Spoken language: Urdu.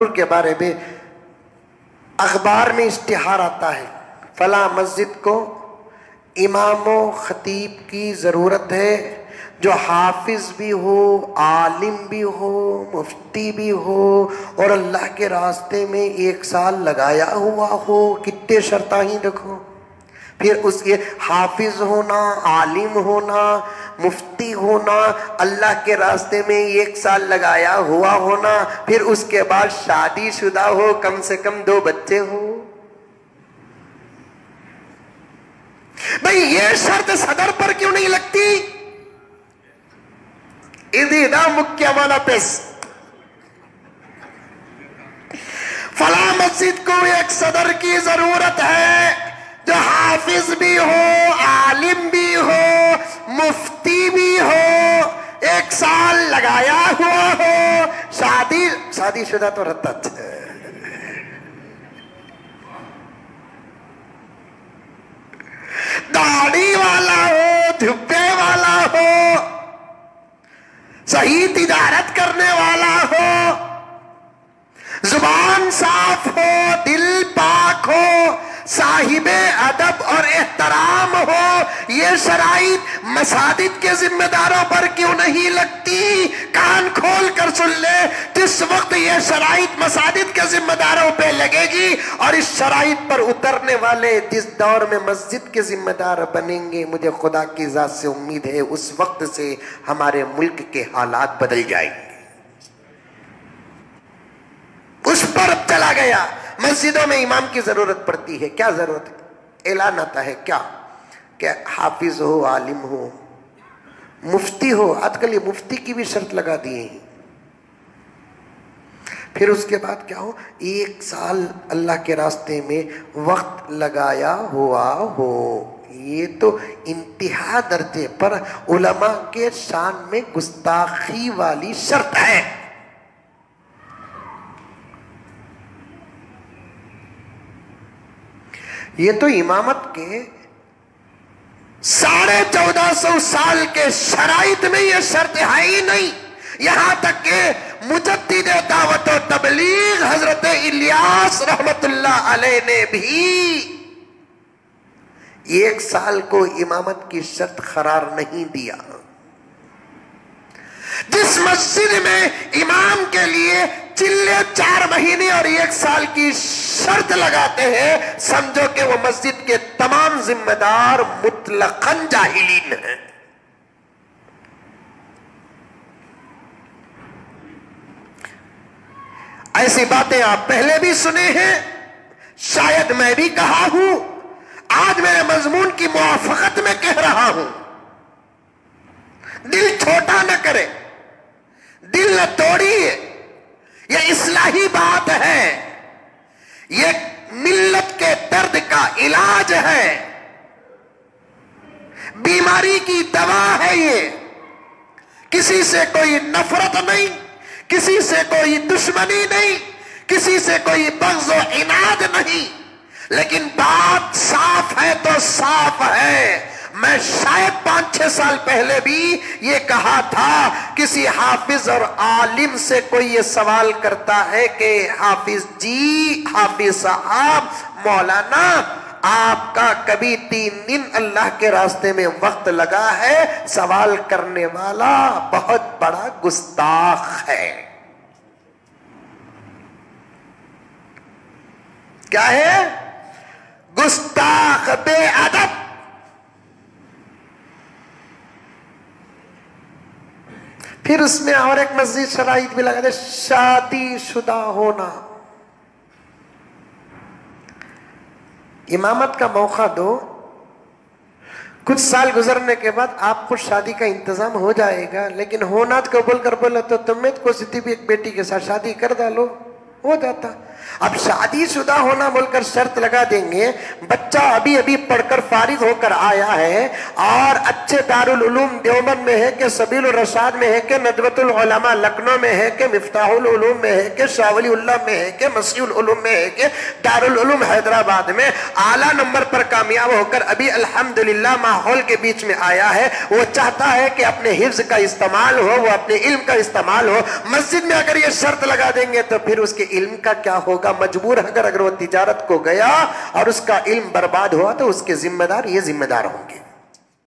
کے بارے میں اخبار میں اشتہار آتا ہے، فلاں مسجد کو امام و خطیب کی ضرورت ہے جو حافظ بھی ہو، عالم بھی ہو، مفتی بھی ہو اور اللہ کے راستے میں 1 سال لگایا ہوا ہو۔ کتنے شرطیں ہی دیکھو، پھر اس کے حافظ ہونا، عالم ہونا، مفتی ہونا، اللہ کے راستے میں 1 سال لگایا ہوا ہونا، پھر اس کے بعد شادی شدہ ہو، کم سے کم 2 بچے ہو۔ بھئی یہ شرط صدر پر کیوں نہیں لگتی؟ اِذا مکمل پیس، فلاں مسجد کو ایک صدر کی ضرورت ہے جو حافظ بھی ہو، عالم بھی ہو، مفتی بھی ہو، 1 سال لگایا ہوا ہو، شادی شدہ تو رہتا ہے، داڑھی والا ہو، دھبے والا ہو، صحیح تجارت کرنے والا ہو، زبان صاف ہو، دل پاک ہو، صاحب ادب اور احترام ہو۔ یہ شرائط مساجد کے ذمہ داروں پر کیوں نہیں لگتی؟ کان کھول کر سن لے، جس وقت یہ شرائط مساجد کے ذمہ داروں پہ لگے گی اور اس شرائط پر اترنے والے جس دور میں مسجد کے ذمہ دار بنیں گے، مجھے خدا کی ذات سے امید ہے اس وقت سے ہمارے ملک کے حالات بدل جائیں گے۔ اس پر چلا گیا، مسجدوں میں امام کی ضرورت پڑتی ہے، کیا ضرورت ہے؟ اعلان آتا ہے کیا کہ حافظ ہو، عالم ہو، مفتی ہو۔ آج کل یہ مفتی کی بھی شرط لگا دیے ہیں۔ پھر اس کے بعد کیا ہو؟ 1 سال اللہ کے راستے میں وقت لگایا ہوا ہو۔ یہ تو انتہا درجے پر علماء کے شان میں گستاخی والی شرط ہے۔ یہ تو امامت کے 1450 سال کے شرائط میں یہ شرط ہے ہی نہیں۔ یہاں تک کہ مجدد دعوت و تبلیغ حضرت الیاس رحمت اللہ علیہ نے بھی 1 سال کو امامت کی شرط قرار نہیں دیا۔ جس مسجد میں امام کے لیے چلے 4 مہینے اور 1 سال کی شرط لگاتے ہیں، سمجھو کہ وہ مسجد کے تمام ذمہ دار مطلقاً جاہلین ہیں۔ ایسی باتیں آپ پہلے بھی سنے ہیں، شاید میں بھی کہا ہوں، آج میرے مضمون کی موافقت میں کہہ رہا ہوں۔ دل چھوٹا نہ کرے، دل نہ توڑیے، یہ اصلاحی بات ہے، یہ ملت کے درد کا علاج ہے، بیماری کی دوا ہے۔ یہ کسی سے کوئی نفرت نہیں، کسی سے کوئی دشمنی نہیں، کسی سے کوئی بغض و عناد نہیں، لیکن بات صاف ہے تو صاف ہے۔ میں شاید 5-6 سال پہلے بھی یہ کہا تھا، کسی حافظ اور عالم سے کوئی یہ سوال کرتا ہے کہ حافظ جی، حافظ صاحب، مولانا، آپ کا کبھی 3 دن اللہ کے راستے میں وقت لگا ہے؟ سوال کرنے والا بہت بڑا گستاخ ہے۔ کیا ہے؟ گستاخ، بے ادب۔ پھر اس میں اور ایک مزید شرائط بھی لگا دے، شادی شدہ ہونا۔ امامت کا موقع دو، کچھ سال گزرنے کے بعد آپ کو شادی کا انتظام ہو جائے گا، لیکن ہونا تو قبول کر بولے تو تمہیں کو سیدھی بھی ایک بیٹی کے ساتھ شادی کر ڈالو، ہو جاتا۔ اب شادی شدہ ہونا بول کر شرط لگا دیں گے، بچہ ابھی ابھی پڑھ کر فارغ ہو کر آیا ہے اور اچھے دارالعلوم دیوبند میں ہے کہ سبیل الرشاد میں ہے کہ ندوۃ العلماء لکھنؤ میں ہے کہ مفتاح العلوم میں ہے کہ شاہ ولی اللہ میں ہے کہ مسیح العلوم میں ہے کہ دارالعلوم حیدرآباد میں اعلیٰ نمبر پر کامیاب ہو کر ابھی الحمدللہ ماحول کے بیچ میں آیا ہے، وہ چاہتا ہے کہ اپنے حفظ کا استعمال ہو، وہ اپنے علم کا استعمال ہو، مسجد میں اگر یہ شرط لگا دیں گے تو پھر اس کے علم کا کیا ہوگا؟ مجبور اگر وہ تجارت کو گیا اور اس کا علم برباد ہوا تو اس کے ذمہ دار یہ ذمہ دار ہوں گے۔